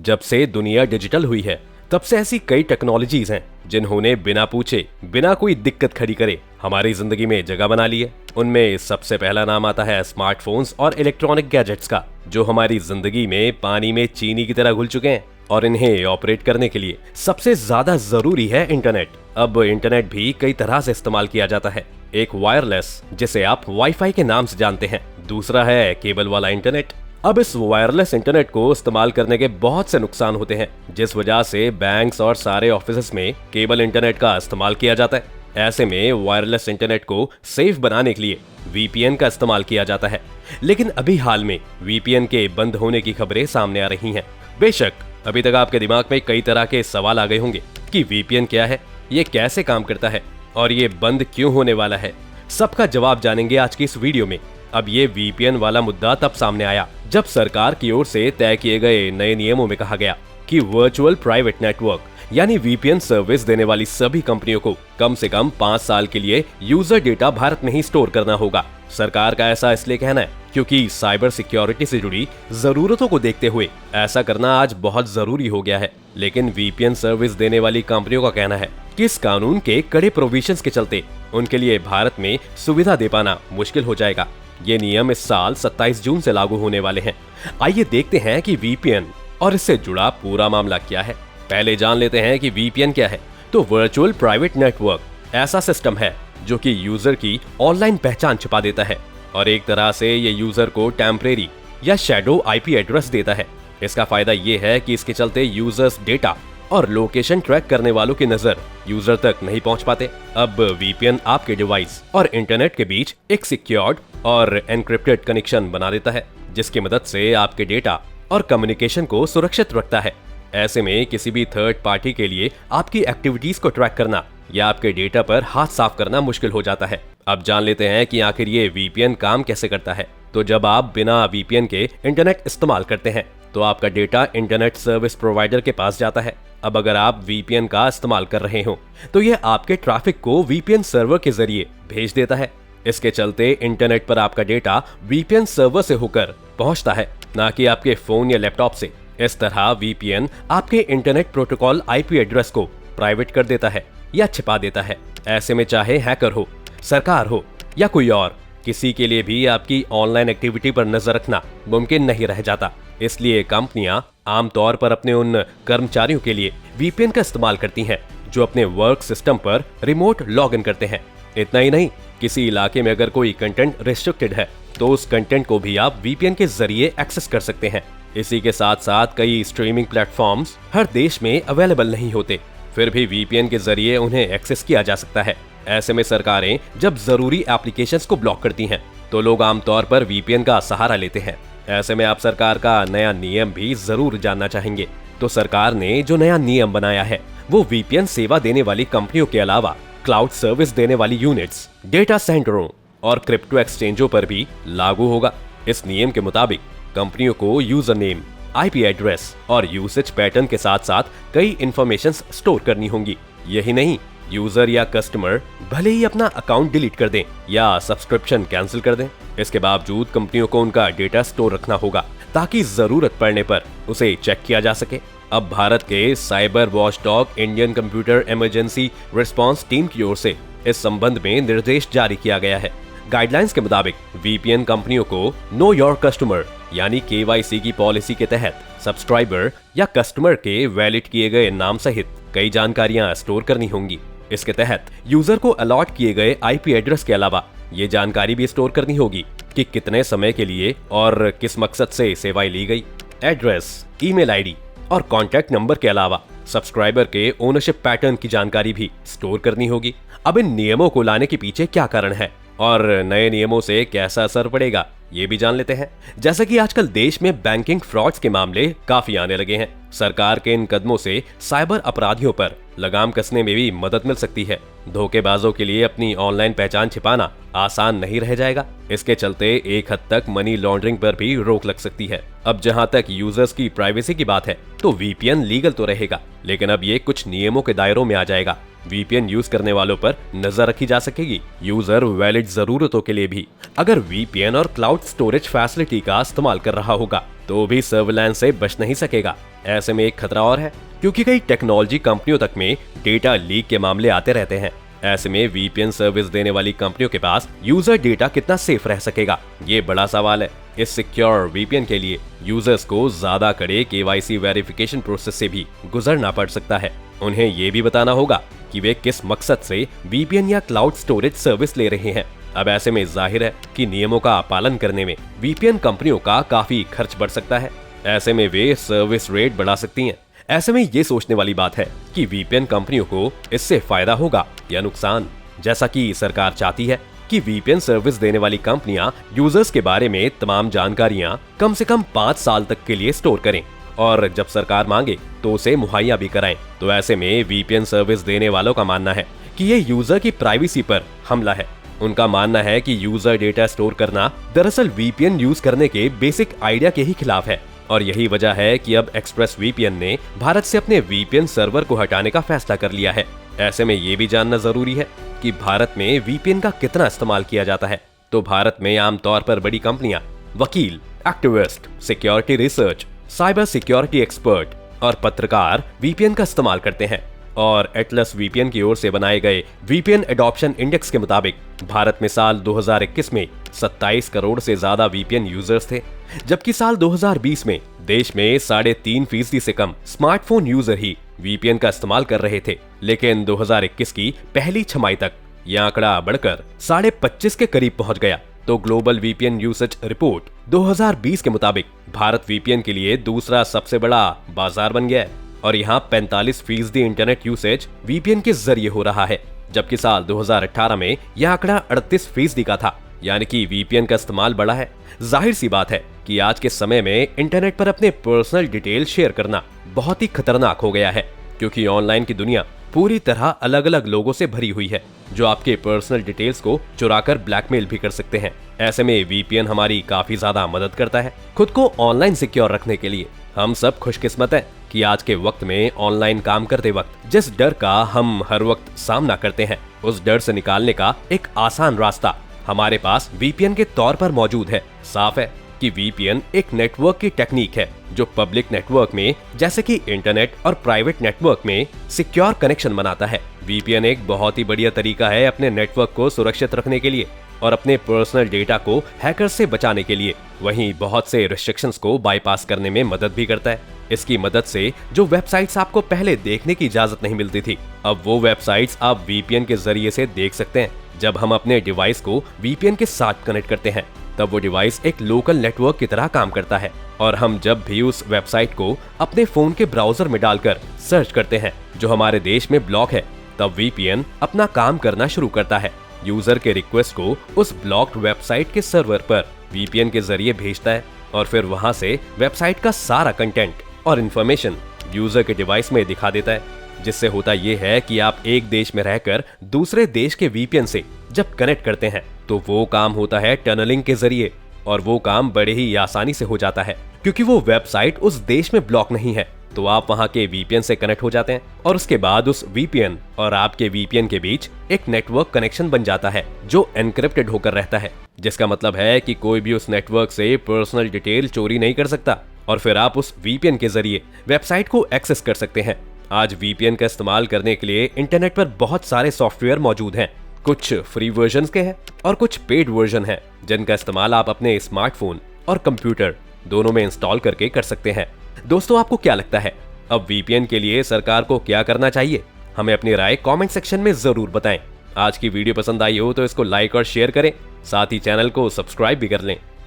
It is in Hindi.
जब से दुनिया डिजिटल हुई है तब से ऐसी कई टेक्नोलॉजीज हैं जिन्होंने बिना पूछे, बिना कोई दिक्कत खड़ी करे हमारी जिंदगी में जगह बना ली है। उनमें सबसे पहला नाम आता है स्मार्टफोन्स और इलेक्ट्रॉनिक गैजेट्स का, जो हमारी जिंदगी में पानी में चीनी की तरह घुल चुके हैं और इन्हें ऑपरेट करने के लिए सबसे ज्यादा जरूरी है इंटरनेट। अब इंटरनेट भी कई तरह से इस्तेमाल किया जाता है। एक वायरलेस, जिसे आप वाईफाई के नाम से जानते हैं, दूसरा है केबल वाला इंटरनेट। अब इस वायरलेस इंटरनेट को इस्तेमाल करने के बहुत से नुकसान होते हैं, जिस वजह से बैंक्स और सारे ऑफिस में केबल इंटरनेट का इस्तेमाल किया जाता है। ऐसे में वायरलेस इंटरनेट को सेफ बनाने के लिए वीपीएन का इस्तेमाल किया जाता है। लेकिन अभी हाल में वीपीएन के बंद होने की खबरें सामने आ रही हैं। बेशक अभी तक आपके दिमाग में कई तरह के सवाल आ गए होंगे कि वीपीएन क्या है, ये कैसे काम करता है और ये बंद क्यों होने वाला है। सबका जवाब जानेंगे आज की इस वीडियो में। अब ये वीपीएन वाला मुद्दा तब सामने आया जब सरकार की ओर से तय किए गए नए नियमों में कहा गया कि वर्चुअल प्राइवेट नेटवर्क यानी वीपीएन सर्विस देने वाली सभी कंपनियों को कम से कम 5 साल के लिए यूजर डेटा भारत में ही स्टोर करना होगा। सरकार का ऐसा इसलिए कहना है क्योंकि साइबर सिक्योरिटी से जुड़ी जरूरतों को देखते हुए ऐसा करना आज बहुत जरूरी हो गया है। लेकिन वीपीएन सर्विस देने वाली कंपनियों का कहना है कि इस कानून के कड़े प्रोविजंस के चलते उनके लिए भारत में सुविधा दे पाना मुश्किल हो जाएगा। ये नियम इस साल 27 जून से लागू होने वाले हैं। आइए देखते हैं कि वीपीएन और इससे जुड़ा पूरा मामला क्या है। पहले जान लेते हैं कि वीपीएन क्या है। तो वर्चुअल प्राइवेट नेटवर्क ऐसा सिस्टम है जो कि यूजर की ऑनलाइन पहचान छिपा देता है और एक तरह से ये यूजर को टेम्परेरी या शैडो आईपी एड्रेस देता है। इसका फायदा ये है कि इसके चलते यूजर्स डेटा और लोकेशन ट्रैक करने वालों की नजर यूजर तक नहीं पहुंच पाते। अब वीपीएन आपके डिवाइस और इंटरनेट के बीच एक सिक्योर्ड और एनक्रिप्टेड कनेक्शन बना देता है, जिसकी मदद से आपके डेटा और कम्युनिकेशन को सुरक्षित रखता है। ऐसे में किसी भी थर्ड पार्टी के लिए आपकी एक्टिविटीज को ट्रैक करना या आपके डेटा पर हाथ साफ करना मुश्किल हो जाता है। अब जान लेते हैं कि आखिर ये वीपीएन काम कैसे करता है। तो जब आप बिना वीपीएन के इंटरनेट इस्तेमाल करते हैं तो आपका डेटा इंटरनेट सर्विस प्रोवाइडर के पास जाता है। अब अगर आप वीपीएन का इस्तेमाल कर रहे हो तो ये आपके ट्रैफिक को वीपीएन सर्वर के जरिए भेज देता है। इसके चलते इंटरनेट पर आपका डेटा वीपीएन सर्वर से होकर पहुंचता है, ना कि आपके फोन या लैपटॉप से। इस तरह वीपीएन आपके इंटरनेट प्रोटोकॉल आईपी एड्रेस को प्राइवेट कर देता है या छिपा देता है। ऐसे में चाहे हैकर हो, सरकार हो या कोई और, किसी के लिए भी आपकी ऑनलाइन एक्टिविटी पर नजर रखना मुमकिन नहीं रह जाता। इसलिए कंपनियां आमतौर पर अपने उन कर्मचारियों के लिए वीपीएन का इस्तेमाल करती हैं जो अपने वर्क सिस्टम पर रिमोट लॉग इन करते हैं। इतना ही नहीं, किसी इलाके में अगर कोई कंटेंट रिस्ट्रिक्टेड है तो उस कंटेंट को भी आप वीपीएन के जरिए एक्सेस कर सकते हैं। इसी के साथ साथ कई स्ट्रीमिंग प्लेटफॉर्म्स हर देश में अवेलेबल नहीं होते, फिर भी वीपीएन के जरिए उन्हें एक्सेस किया जा सकता है। ऐसे में सरकारें जब जरूरी एप्लीकेशंस को ब्लॉक करती हैं तो लोग आमतौर पर वीपीएन का सहारा लेते हैं। ऐसे में आप सरकार का नया नियम भी जरूर जानना चाहेंगे। तो सरकार ने जो नया नियम बनाया है वो वीपीएन सेवा देने वाली कंपनियों के अलावा क्लाउड सर्विस देने वाली यूनिट्स, डेटा सेंटरों और क्रिप्टो एक्सचेंजों पर भी लागू होगा। इस नियम के मुताबिक कंपनियों को यूजर नेम, आईपी एड्रेस और यूसेज पैटर्न के साथ साथ कई इंफॉर्मेशंस स्टोर करनी होंगी। यही नहीं, यूजर या कस्टमर भले ही अपना अकाउंट डिलीट कर दें या सब्सक्रिप्शन कैंसिल कर दें, इसके बावजूद कंपनियों को उनका डेटा स्टोर रखना होगा ताकि जरूरत पड़ने पर उसे चेक किया जा सके। अब भारत के cyber watchdog Indian computer emergency response team की ओर से इस संबंध में निर्देश जारी किया गया है। गाइडलाइंस के मुताबिक वीपीएन कंपनियों को नो योर कस्टमर यानी केवाईसी की पॉलिसी के तहत सब्सक्राइबर या कस्टमर के वैलिड किए गए नाम सहित कई जानकारियां स्टोर करनी होंगी। इसके तहत यूजर को अलॉट किए गए आईपी एड्रेस के अलावा ये जानकारी भी स्टोर करनी होगी कि कितने समय के लिए और किस मकसद से सेवाएं ली गई। एड्रेस, ईमेल आईडी और कॉन्टैक्ट नंबर के अलावा सब्सक्राइबर के ओनरशिप पैटर्न की जानकारी भी स्टोर करनी होगी। अब इन नियमों को लाने के पीछे क्या कारण है और नए नियमों से कैसा असर पड़ेगा, ये भी जान लेते हैं। जैसा कि आजकल देश में बैंकिंग फ्रॉड्स के मामले काफी आने लगे हैं। सरकार के इन कदमों से साइबर अपराधियों पर लगाम कसने में भी मदद मिल सकती है। धोखेबाजों के लिए अपनी ऑनलाइन पहचान छिपाना आसान नहीं रह जाएगा। इसके चलते एक हद तक मनी लॉन्ड्रिंग पर भी रोक लग सकती है। अब जहां तक यूजर्स की प्राइवेसी की बात है तो वीपीएन लीगल तो रहेगा, लेकिन अब ये कुछ नियमों के दायरों में आ जाएगा। वीपीएन यूज करने वालों पर नजर रखी जा सकेगी, यूजर वैलिड जरूरतों के लिए भी। अगर वीपीएन और क्लाउड स्टोरेज फैसिलिटी का इस्तेमाल कर रहा होगा तो भी सर्विलांस से बच नहीं सकेगा। ऐसे में एक खतरा और है, क्योंकि कई टेक्नोलॉजी कंपनियों तक में डेटा लीक के मामले आते रहते हैं। ऐसे में वीपीएन सर्विस देने वाली कंपनियों के पास यूजर डेटा कितना सेफ रह सकेगा, ये बड़ा सवाल है। इस सिक्योर वीपीएन के लिए यूजर्स को ज्यादा कड़े केवाईसी वेरिफिकेशन प्रोसेस से भी गुजरना पड़ सकता है। उन्हें ये भी बताना होगा कि वे किस मकसद से वीपीएन या क्लाउड स्टोरेज सर्विस ले रहे हैं। अब ऐसे में जाहिर है कि नियमों का पालन करने में वीपीएन कंपनियों का काफी खर्च बढ़ सकता है। ऐसे में वे सर्विस रेट बढ़ा सकती हैं। ऐसे में ये सोचने वाली बात है कि वीपीएन कंपनियों को इससे फायदा होगा या नुकसान। जैसा कि सरकार चाहती है कि वीपीएन सर्विस देने वाली कंपनियां यूजर्स के बारे में तमाम जानकारियां कम से कम 5 साल तक के लिए स्टोर करें और जब सरकार मांगे तो उसे मुहैया भी कराएं। तो ऐसे में वीपीएन सर्विस देने वालों का मानना है कि ये यूजर की प्राइवेसी पर हमला है। उनका मानना है कि यूजर डेटा स्टोर करना दरअसल वीपीएन यूज करने के बेसिक आइडिया के ही खिलाफ है और यही वजह है कि अब एक्सप्रेस वीपीएन ने भारत से अपने वीपीएन सर्वर को हटाने का फैसला कर लिया है। ऐसे में ये भी जानना जरूरी है कि भारत में वीपीएन का कितना इस्तेमाल किया जाता है। तो भारत में आमतौर पर बड़ी कंपनियां, वकील, activist, security research, cyber security expert और पत्रकार वीपीएन का इस्तेमाल करते हैं। और एटलस वीपीएन की ओर से बनाए गए वीपीएन एडॉप्शन इंडेक्स के मुताबिक भारत में साल 2021 में 27 करोड़ से ज्यादा वीपीएन यूजर्स थे, जबकि साल 2020 में देश में 3.5% से कम स्मार्टफोन यूजर ही वीपीएन का इस्तेमाल कर रहे थे। लेकिन 2021 की पहली छमाही तक यह आंकड़ा बढ़कर 25.5 के करीब पहुंच गया। तो ग्लोबल वीपीएन यूसेज रिपोर्ट 2020 के मुताबिक भारत वीपीएन के लिए दूसरा सबसे बड़ा बाजार बन गया है और यहाँ 45% इंटरनेट यूसेज वीपीएन के जरिए हो रहा है, जबकि साल 2018 में यह आंकड़ा 38% का था। यानी कि वीपीएन का इस्तेमाल बढ़ा है। जाहिर सी बात है कि आज के समय में इंटरनेट पर अपने पर्सनल डिटेल शेयर करना बहुत ही खतरनाक हो गया है, क्योंकि ऑनलाइन की दुनिया पूरी तरह अलग अलग लोगों से भरी हुई है जो आपके पर्सनल डिटेल्स को चुराकर ब्लैकमेल भी कर सकते हैं। ऐसे में वीपीएन हमारी काफी ज्यादा मदद करता है खुद को ऑनलाइन सिक्योर रखने के लिए। हम सब खुशकिस्मत हैं कि आज के वक्त में ऑनलाइन काम करते वक्त जिस डर का हम हर वक्त सामना करते हैं, उस डर से निकालने का एक आसान रास्ता हमारे पास वीपीएन के तौर पर मौजूद है। साफ है कि वीपीएन एक नेटवर्क की टेक्निक है जो पब्लिक नेटवर्क में जैसे कि इंटरनेट और प्राइवेट नेटवर्क में सिक्योर कनेक्शन बनाता है। वीपीएन एक बहुत ही बढ़िया तरीका है अपने नेटवर्क को सुरक्षित रखने के लिए और अपने पर्सनल डेटा को हैकर्स से बचाने के लिए। वहीं बहुत से रिस्ट्रिक्शंस को बाईपास करने में मदद भी करता है। इसकी मदद से जो वेबसाइट्स आपको पहले देखने की इजाजत नहीं मिलती थी, अब वो वेबसाइट्स आप वीपीएन के जरिए से देख सकते हैं। जब हम अपने डिवाइस को वीपीएन के साथ कनेक्ट करते हैं तब वो डिवाइस एक लोकल नेटवर्क की तरह काम करता है और हम जब भी उस वेबसाइट को अपने फोन के ब्राउजर में डालकर सर्च करते हैं जो हमारे देश में ब्लॉक है, तब वीपीएन अपना काम करना शुरू करता है। यूजर के रिक्वेस्ट को उस ब्लॉक्ड वेबसाइट के सर्वर पर वीपीएन के जरिए भेजता है और फिर वहां से वेबसाइट का सारा कंटेंट और इन्फॉर्मेशन यूजर के डिवाइस में दिखा देता है। जिससे होता यह है कि आप एक देश में रहकर दूसरे देश के वीपीएन से जब कनेक्ट करते हैं तो वो काम होता है टनलिंग के जरिए और वो काम बड़े ही आसानी से हो जाता है क्योंकि वो वेबसाइट उस देश में ब्लॉक नहीं है। तो आप वहां के वीपीएन से कनेक्ट हो जाते हैं और उसके बाद उस वीपीएन और आपके वीपीएन के बीच एक नेटवर्क कनेक्शन बन जाता है जो एनक्रिप्टेड होकर रहता है, जिसका मतलब है कि कोई भी उस नेटवर्क से पर्सनल डिटेल चोरी नहीं कर सकता और फिर आप उस वीपीएन के जरिए वेबसाइट को एक्सेस कर सकते हैं। आज वीपीएन का इस्तेमाल करने के लिए इंटरनेट पर बहुत सारे सॉफ्टवेयर मौजूद हैं। कुछ फ्री वर्जन के हैं और कुछ पेड वर्जन हैं जिनका इस्तेमाल आप अपने स्मार्टफोन और कंप्यूटर दोनों में इंस्टॉल करके कर सकते हैं। दोस्तों, आपको क्या लगता है अब वीपीएन के लिए सरकार को क्या करना चाहिए? हमें अपनी राय कमेंट सेक्शन में जरूर बताएं। आज की वीडियो पसंद आई हो तो इसको लाइक और शेयर करें, साथ ही चैनल को सब्सक्राइब भी कर लें।